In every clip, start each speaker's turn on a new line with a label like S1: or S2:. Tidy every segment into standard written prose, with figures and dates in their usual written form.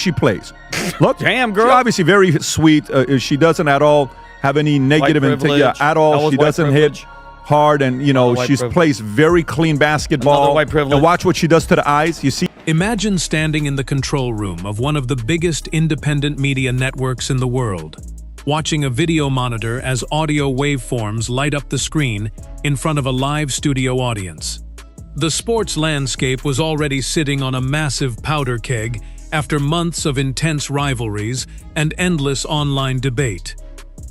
S1: she plays. Look,
S2: damn, girl.
S1: she's obviously very sweet. She doesn't at all have any negative intent at all. She doesn't hit hard, and she plays very clean basketball.
S2: Another white privilege.
S1: And watch what she does to the eyes. You see.
S3: Imagine standing in the control room of one of the biggest independent media networks in the world, watching a video monitor as audio waveforms light up the screen in front of a live studio audience. The sports landscape was already sitting on a massive powder keg after months of intense rivalries and endless online debate.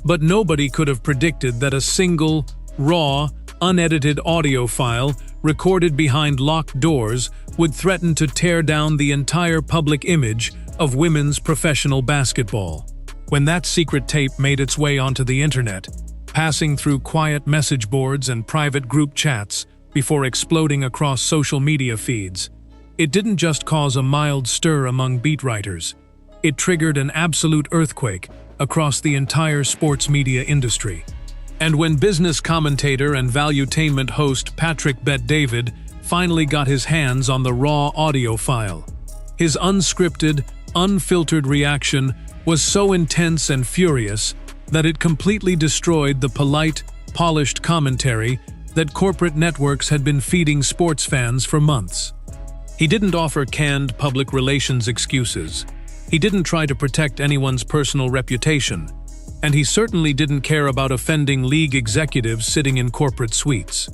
S3: But nobody could have predicted that a single, raw, unedited audio file recorded behind locked doors would threaten to tear down the entire public image of women's professional basketball. When that secret tape made its way onto the internet, passing through quiet message boards and private group chats before exploding across social media feeds, it didn't just cause a mild stir among beat writers. It triggered an absolute earthquake across the entire sports media industry. And when business commentator and valuetainment host Patrick Bet-David finally got his hands on the raw audio file, his unscripted, unfiltered reaction was so intense and furious that it completely destroyed the polite, polished commentary that corporate networks had been feeding sports fans for months. He didn't offer canned public relations excuses. He didn't try to protect anyone's personal reputation. And he certainly didn't care about offending league executives sitting in corporate suites.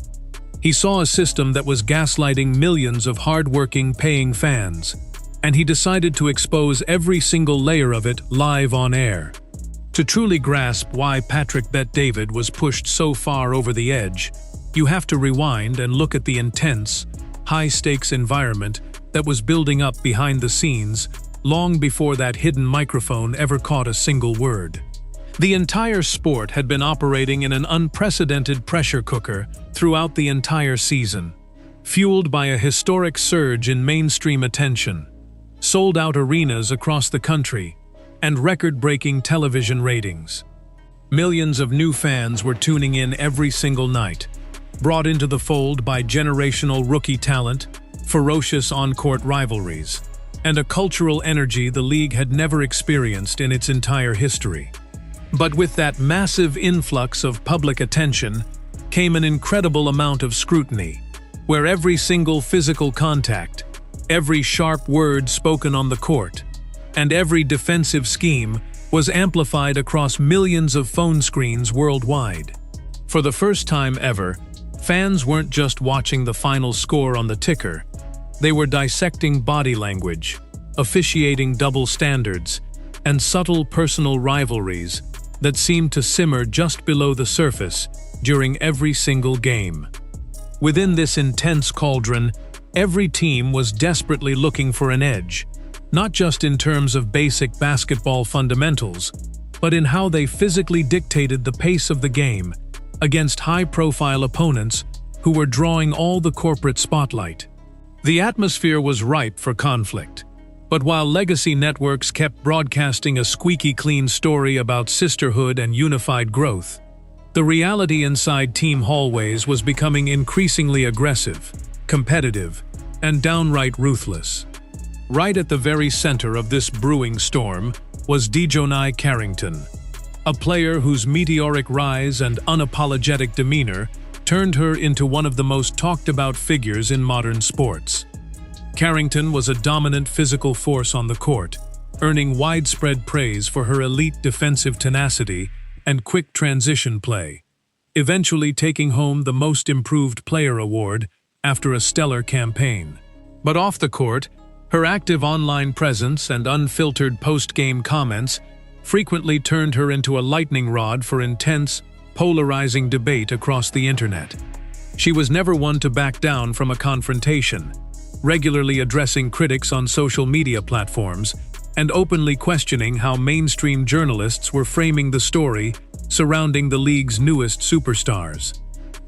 S3: He saw a system that was gaslighting millions of hard-working, paying fans, and he decided to expose every single layer of it live on air. To truly grasp why Patrick Bet-David was pushed so far over the edge, you have to rewind and look at the intense, high-stakes environment that was building up behind the scenes long before that hidden microphone ever caught a single word. The entire sport had been operating in an unprecedented pressure cooker throughout the entire season, fueled by a historic surge in mainstream attention, sold-out arenas across the country, and record-breaking television ratings. Millions of new fans were tuning in every single night, brought into the fold by generational rookie talent, ferocious on-court rivalries, and a cultural energy the league had never experienced in its entire history. But with that massive influx of public attention came an incredible amount of scrutiny, where every single physical contact, every sharp word spoken on the court, and every defensive scheme was amplified across millions of phone screens worldwide. For the first time ever, fans weren't just watching the final score on the ticker, they were dissecting body language, officiating double standards, and subtle personal rivalries that seemed to simmer just below the surface during every single game. Within this intense cauldron, every team was desperately looking for an edge, not just in terms of basic basketball fundamentals, but in how they physically dictated the pace of the game against high-profile opponents who were drawing all the corporate spotlight. The atmosphere was ripe for conflict. But while legacy networks kept broadcasting a squeaky clean story about sisterhood and unified growth, the reality inside team hallways was becoming increasingly aggressive, competitive, and downright ruthless. Right at the very center of this brewing storm was Dijonai Carrington, a player whose meteoric rise and unapologetic demeanor turned her into one of the most talked-about figures in modern sports. Carrington was a dominant physical force on the court, earning widespread praise for her elite defensive tenacity and quick transition play, eventually taking home the Most Improved Player award after a stellar campaign. But off the court, her active online presence and unfiltered post-game comments frequently turned her into a lightning rod for intense, polarizing debate across the internet. She was never one to back down from a confrontation, regularly addressing critics on social media platforms and openly questioning how mainstream journalists were framing the story surrounding the league's newest superstars.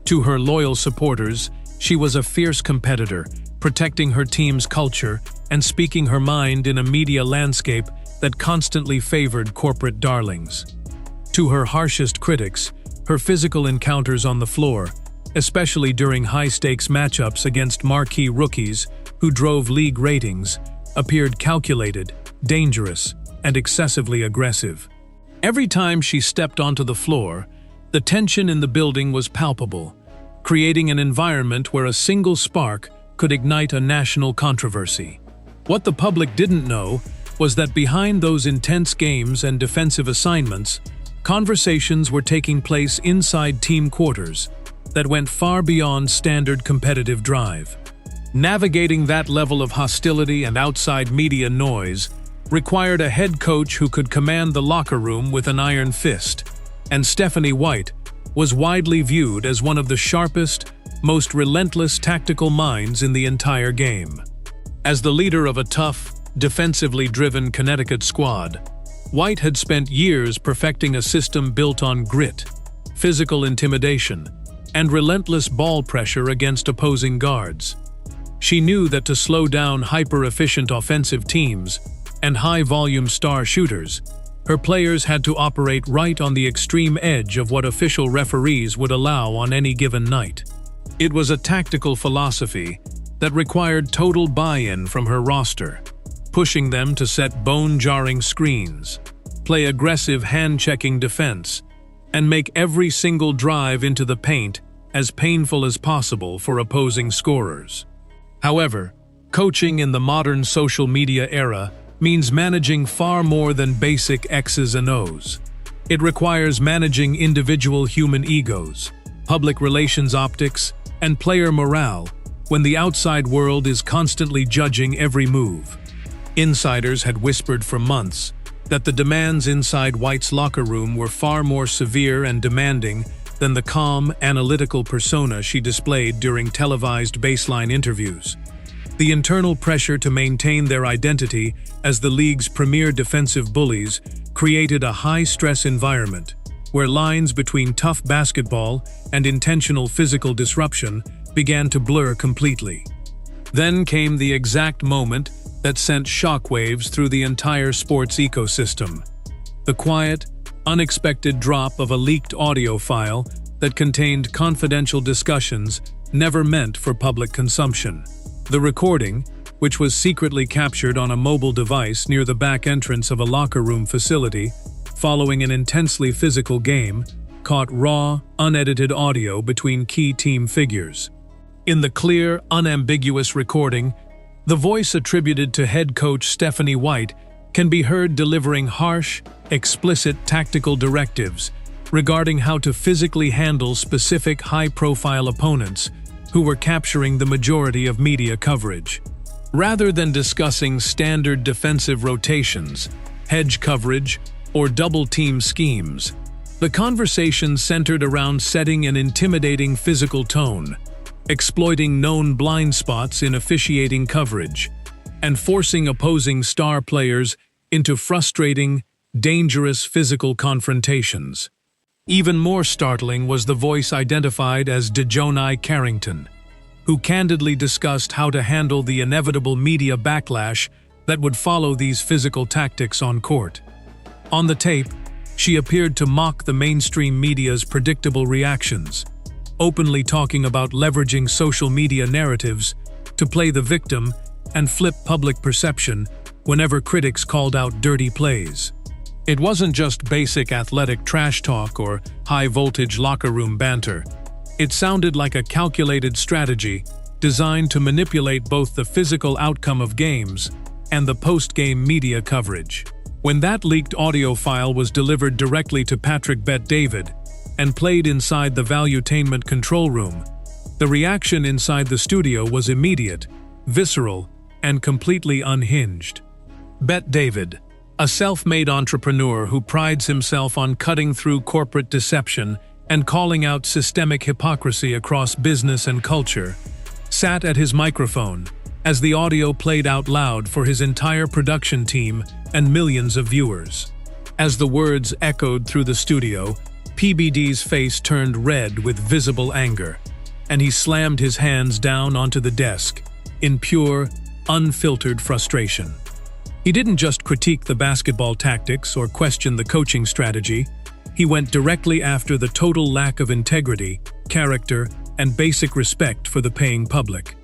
S3: To her loyal supporters, she was a fierce competitor, protecting her team's culture and speaking her mind in a media landscape that constantly favored corporate darlings. To her harshest critics, her physical encounters on the floor, especially during high-stakes matchups against marquee rookies who drove league ratings, appeared calculated, dangerous, and excessively aggressive. Every time she stepped onto the floor, the tension in the building was palpable, creating an environment where a single spark could ignite a national controversy. What the public didn't know was that behind those intense games and defensive assignments, conversations were taking place inside team quarters that went far beyond standard competitive drive. Navigating that level of hostility and outside media noise required a head coach who could command the locker room with an iron fist, and Stephanie White was widely viewed as one of the sharpest, most relentless tactical minds in the entire game. As the leader of a tough, defensively driven Connecticut squad, White had spent years perfecting a system built on grit, physical intimidation, and relentless ball pressure against opposing guards. She knew that to slow down hyper-efficient offensive teams and high-volume star shooters, her players had to operate right on the extreme edge of what official referees would allow on any given night. It was a tactical philosophy that required total buy-in from her roster, pushing them to set bone-jarring screens, play aggressive hand-checking defense, and make every single drive into the paint as painful as possible for opposing scorers. However, coaching in the modern social media era means managing far more than basic X's and O's. It requires managing individual human egos, public relations optics, and player morale when the outside world is constantly judging every move. Insiders had whispered for months that the demands inside White's locker room were far more severe and demanding than the calm, analytical persona she displayed during televised baseline interviews. The internal pressure to maintain their identity as the league's premier defensive bullies created a high-stress environment where lines between tough basketball and intentional physical disruption began to blur completely. Then came the exact moment that sent shockwaves through the entire sports ecosystem. The quiet, unexpected drop of a leaked audio file that contained confidential discussions never meant for public consumption. The recording, which was secretly captured on a mobile device near the back entrance of a locker room facility, following an intensely physical game, caught raw, unedited audio between key team figures. In the clear, unambiguous recording, the voice attributed to head coach Stephanie White can be heard delivering harsh, explicit tactical directives regarding how to physically handle specific high-profile opponents who were capturing the majority of media coverage. Rather than discussing standard defensive rotations, hedge coverage, or double-team schemes, the conversation centered around setting an intimidating physical tone, exploiting known blind spots in officiating coverage, and forcing opposing star players into frustrating, dangerous physical confrontations. Even more startling was the voice identified as Dijonai Carrington, who candidly discussed how to handle the inevitable media backlash that would follow these physical tactics on court. On the tape, she appeared to mock the mainstream media's predictable reactions, openly talking about leveraging social media narratives to play the victim and flip public perception whenever critics called out dirty plays. It wasn't just basic athletic trash talk or high-voltage locker room banter. It sounded like a calculated strategy designed to manipulate both the physical outcome of games and the post-game media coverage. When that leaked audio file was delivered directly to Patrick Bet-David and played inside the Valuetainment control room, the reaction inside the studio was immediate, visceral, and completely unhinged. Bet-David, a self-made entrepreneur who prides himself on cutting through corporate deception and calling out systemic hypocrisy across business and culture, sat at his microphone as the audio played out loud for his entire production team and millions of viewers. As the words echoed through the studio, PBD's face turned red with visible anger, and he slammed his hands down onto the desk in pure, unfiltered frustration. He didn't just critique the basketball tactics or question the coaching strategy. He went directly after the total lack of integrity, character, and basic respect for the paying public.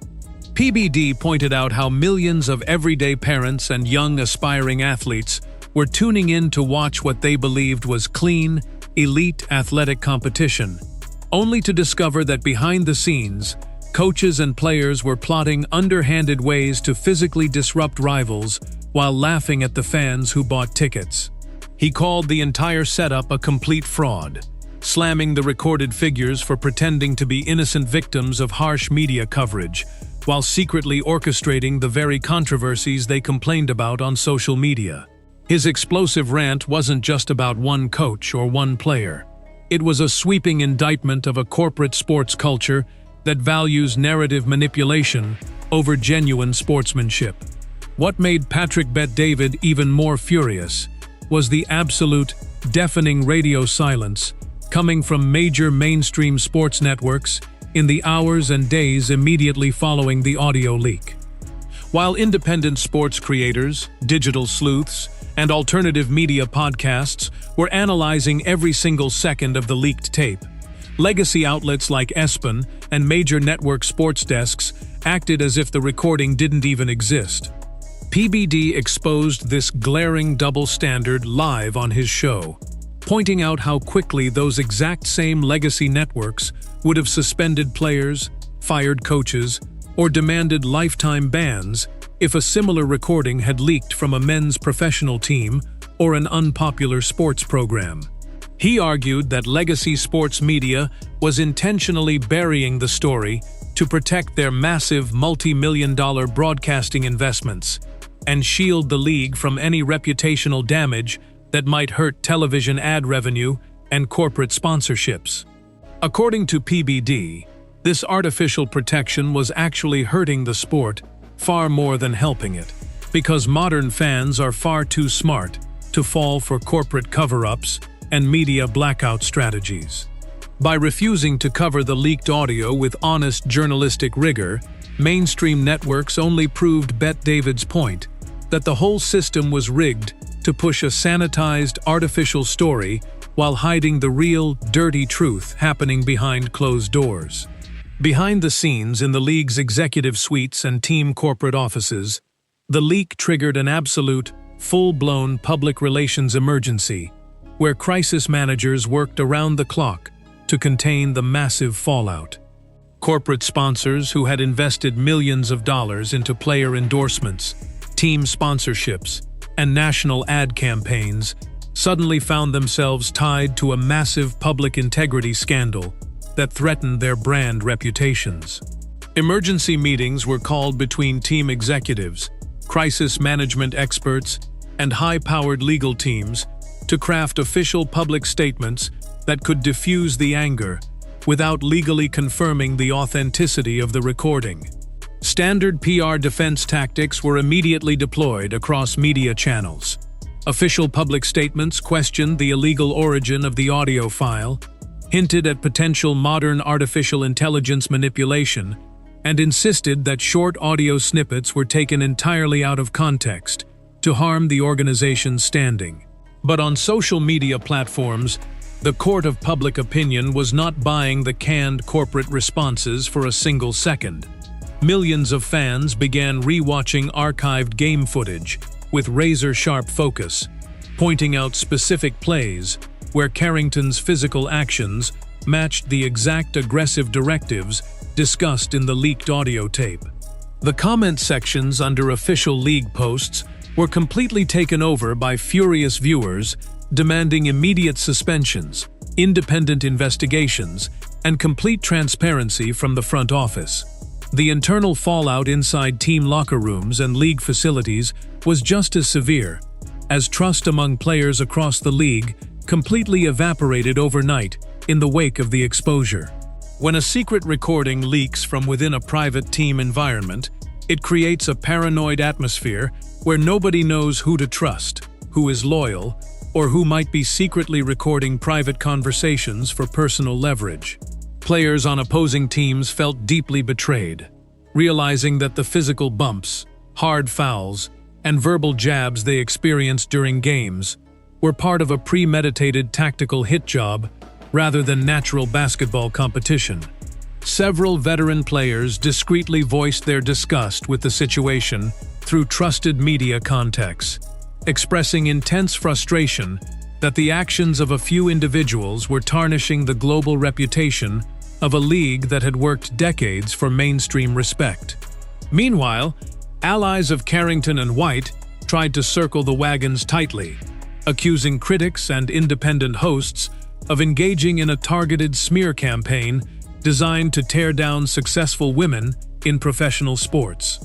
S3: PBD pointed out how millions of everyday parents and young aspiring athletes were tuning in to watch what they believed was clean, elite athletic competition, only to discover that behind the scenes, coaches and players were plotting underhanded ways to physically disrupt rivals while laughing at the fans who bought tickets. He called the entire setup a complete fraud, slamming the recorded figures for pretending to be innocent victims of harsh media coverage, while secretly orchestrating the very controversies they complained about on social media. His explosive rant wasn't just about one coach or one player. It was a sweeping indictment of a corporate sports culture that values narrative manipulation over genuine sportsmanship. What made Patrick Bet-David even more furious was the absolute, deafening radio silence coming from major mainstream sports networks in the hours and days immediately following the audio leak. While independent sports creators, digital sleuths, and alternative media podcasts were analyzing every single second of the leaked tape, legacy outlets like ESPN and major network sports desks acted as if the recording didn't even exist. PBD exposed this glaring double standard live on his show, pointing out how quickly those exact same legacy networks would have suspended players, fired coaches, or demanded lifetime bans if a similar recording had leaked from a men's professional team or an unpopular sports program. He argued that legacy sports media was intentionally burying the story to protect their massive multi-million-dollar broadcasting investments and shield the league from any reputational damage that might hurt television ad revenue and corporate sponsorships. According to PBD, this artificial protection was actually hurting the sport far more than helping it, because modern fans are far too smart to fall for corporate cover-ups and media blackout strategies. By refusing to cover the leaked audio with honest journalistic rigor, mainstream networks only proved Bet-David's point that the whole system was rigged to push a sanitized, artificial story while hiding the real, dirty truth happening behind closed doors. Behind the scenes in the league's executive suites and team corporate offices, the leak triggered an absolute, full-blown public relations emergency, where crisis managers worked around the clock to contain the massive fallout. Corporate sponsors who had invested millions of dollars into player endorsements, team sponsorships, and national ad campaigns suddenly found themselves tied to a massive public integrity scandal that threatened their brand reputations. Emergency meetings were called between team executives, crisis management experts, and high-powered legal teams to craft official public statements that could diffuse the anger without legally confirming the authenticity of the recording. Standard PR defense tactics were immediately deployed across media channels. Official public statements questioned the illegal origin of the audio file, hinted at potential modern artificial intelligence manipulation, and insisted that short audio snippets were taken entirely out of context to harm the organization's standing. But on social media platforms, the court of public opinion was not buying the canned corporate responses for a single second. Millions of fans began re-watching archived game footage with razor-sharp focus, pointing out specific plays where Carrington's physical actions matched the exact aggressive directives discussed in the leaked audio tape. The comment sections under official league posts were completely taken over by furious viewers demanding immediate suspensions, independent investigations, and complete transparency from the front office. The internal fallout inside team locker rooms and league facilities was just as severe, as trust among players across the league completely evaporated overnight in the wake of the exposure. When a secret recording leaks from within a private team environment, it creates a paranoid atmosphere where nobody knows who to trust, who is loyal, or who might be secretly recording private conversations for personal leverage. Players on opposing teams felt deeply betrayed, realizing that the physical bumps, hard fouls, and verbal jabs they experienced during games were part of a premeditated tactical hit job rather than natural basketball competition. several veteran players discreetly voiced their disgust with the situation through trusted media contacts, expressing intense frustration that the actions of a few individuals were tarnishing the global reputation of a league that had worked decades for mainstream respect. Meanwhile, allies of Carrington and White tried to circle the wagons tightly, accusing critics and independent hosts of engaging in a targeted smear campaign designed to tear down successful women in professional sports.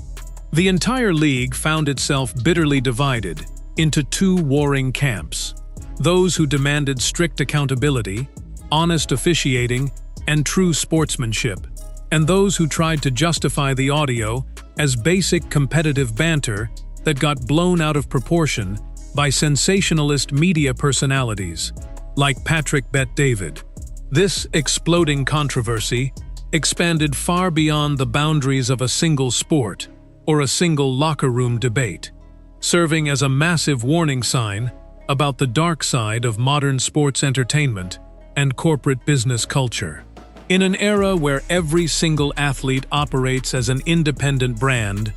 S3: The entire league found itself bitterly divided into two warring camps: those who demanded strict accountability, honest officiating, and true sportsmanship, and those who tried to justify the audio as basic competitive banter that got blown out of proportion by sensationalist media personalities like Patrick Bet-David. This exploding controversy expanded far beyond the boundaries of a single sport or a single locker room debate, serving as a massive warning sign about the dark side of modern sports entertainment and corporate business culture. In an era where every single athlete operates as an independent brand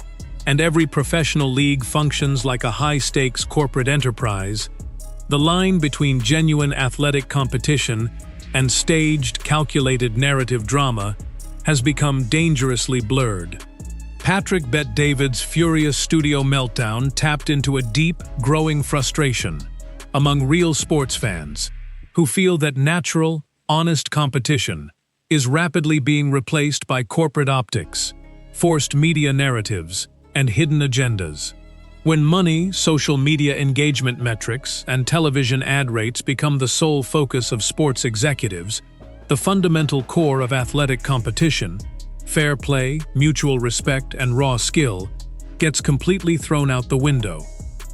S3: and every professional league functions like a high-stakes corporate enterprise, the line between genuine athletic competition and staged, calculated narrative drama has become dangerously blurred. Patrick Bet-David's furious studio meltdown tapped into a deep, growing frustration among real sports fans who feel that natural, honest competition is rapidly being replaced by corporate optics, forced media narratives, and hidden agendas. When money, social media engagement metrics, and television ad rates become the sole focus of sports executives, the fundamental core of athletic competition, fair play, mutual respect, and raw skill, gets completely thrown out the window.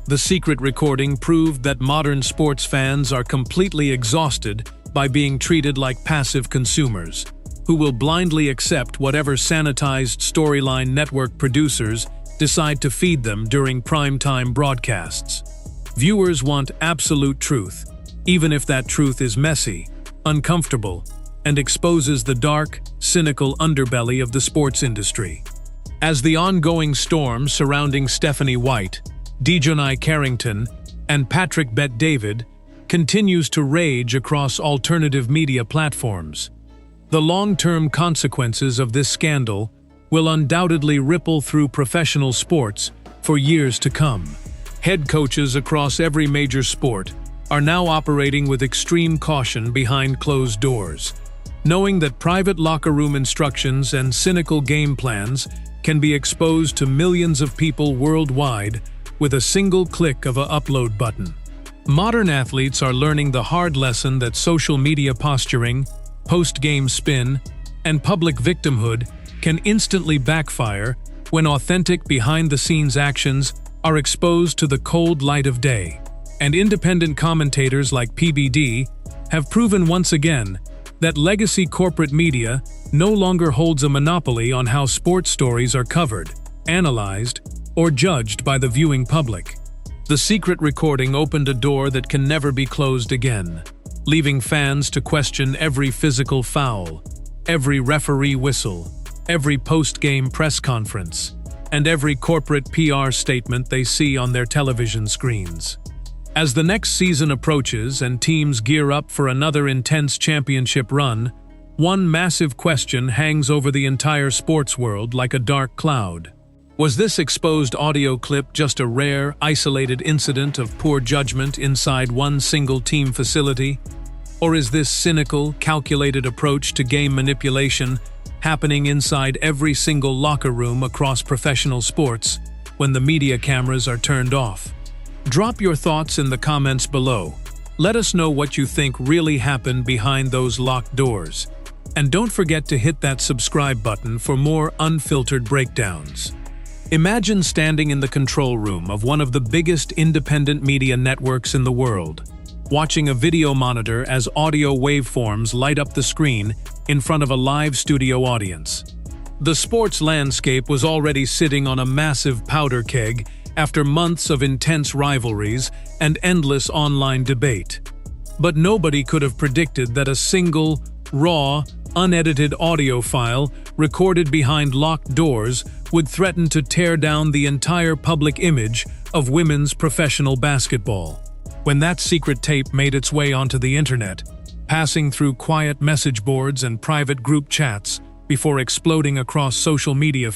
S3: The secret recording proved that modern sports fans are completely exhausted by being treated like passive consumers, who will blindly accept whatever sanitized storyline network producers decide to feed them during primetime broadcasts. Viewers want absolute truth, even if that truth is messy, uncomfortable, and exposes the dark, cynical underbelly of the sports industry. As the ongoing storm surrounding Stephanie White, Dijonai Carrington, and Patrick Bet-David continues to rage across alternative media platforms, the long-term consequences of this scandal will undoubtedly ripple through professional sports for years to come. Head coaches across every major sport are now operating with extreme caution behind closed doors, knowing that private locker room instructions and cynical game plans can be exposed to millions of people worldwide with a single click of an upload button. Modern athletes are learning the hard lesson that social media posturing, post-game spin, and public victimhood can instantly backfire when authentic behind-the-scenes actions are exposed to the cold light of day. And independent commentators like PBD have proven once again that legacy corporate media no longer holds a monopoly on how sports stories are covered, analyzed, or judged by the viewing public. The secret recording opened a door that can never be closed again, leaving fans to question every physical foul, every referee whistle, every post-game press conference, and every corporate PR statement they see on their television screens. As the next season approaches and teams gear up for another intense championship run, one massive question hangs over the entire sports world like a dark cloud. Was this exposed audio clip just a rare, isolated incident of poor judgment inside one single team facility? Or is this cynical, calculated approach to game manipulation happening inside every single locker room across professional sports when the media cameras are turned off? Drop your thoughts in the comments below. Let us know what you think really happened behind those locked doors. And don't forget to hit that subscribe button for more unfiltered breakdowns. Imagine standing in the control room of one of the biggest independent media networks in the world, watching a video monitor as audio waveforms light up the screen in front of a live studio audience. The sports landscape was already sitting on a massive powder keg after months of intense rivalries and endless online debate. But nobody could have predicted that a single, raw, unedited audio file, recorded behind locked doors, would threaten to tear down the entire public image of women's professional basketball. When that secret tape made its way onto the internet, passing through quiet message boards and private group chats before exploding across social media